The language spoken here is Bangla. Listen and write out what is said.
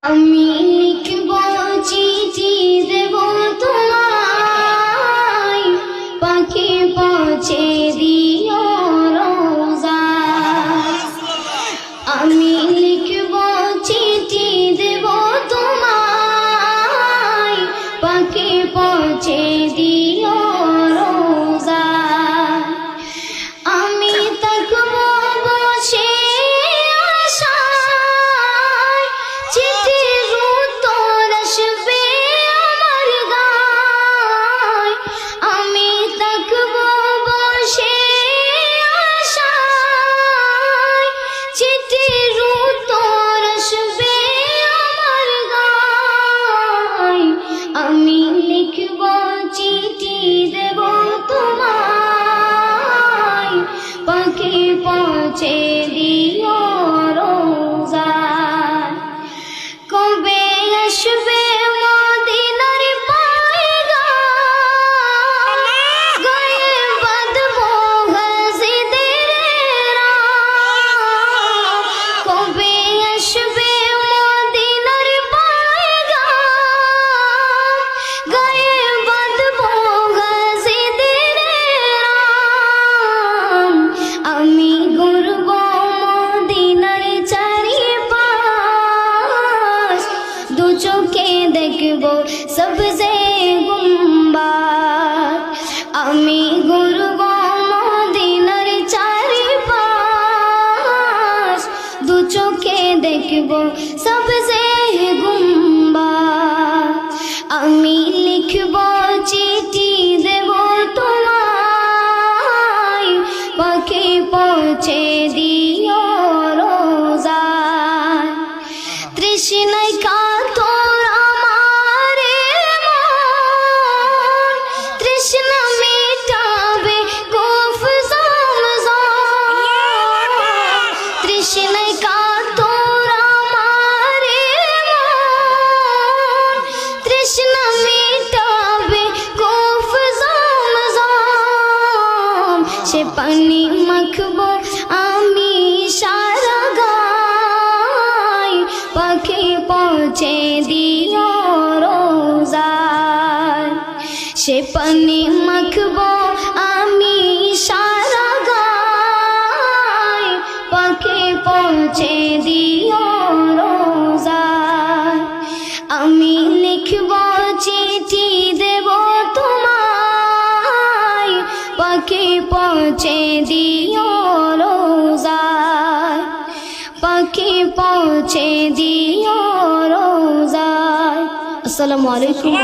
আমি লিখব চিঠি দেব তোমায়, পাখি পৌঁছে দিও রোজায়। আমি লিখব চিঠি দেব তোমায়, পাখি পৌঁছে দিও রোজায়। আমি থাকব বসে আশায়, চিঠির উত্তর আসবে আমার গায়। আমি থাকব বসে আশায়, চিঠির উত্তর আসবে আমার গায়। আমি লিখব চিঠি দেব তোমায়, পাখি পৌঁছে দিও রোজায়। কবে আসবে মদিনার পয়গাম, গায়ে বাঁধবো গাজীদের রাম। কবে আসবে মদিনার পয়গাম, গায়ে বাঁধবো গাজীদের রাম। আমি ঘুরব মদিনার চারিপাশ, দু চোখে দেখব সবজে গুম্বাদ। আমি ঘুরব মদিনার চারিপাশ, দু চোখে দেখব সবজে গুম্বাদ। আমি লিখব চিঠি দেব তোমায়, পাখি পৌঁছে দিও রোজায়। তৃষ্ণায় কাতর আমার মন, তৃষ্ণা মেটাবে কূফ জমজম। তৃষ্ণায় কাতর আমার মন, তৃষ্ণা মেটাবে কূফ জমজম। সে পানি মাখবো আমি সারা গায়, পাখি পৌঁছে দিও রোজায়। সে পানি মাখবো আমি সারা গায়, পাখি পৌঁছে দিও রোজায়। আমি লিখব চিঠি দেব তোমায়, পাখি পৌঁছে দিও রোজায়। পাখি পৌঁছে দিও রোজায়। আসসালামু আলাইকুম।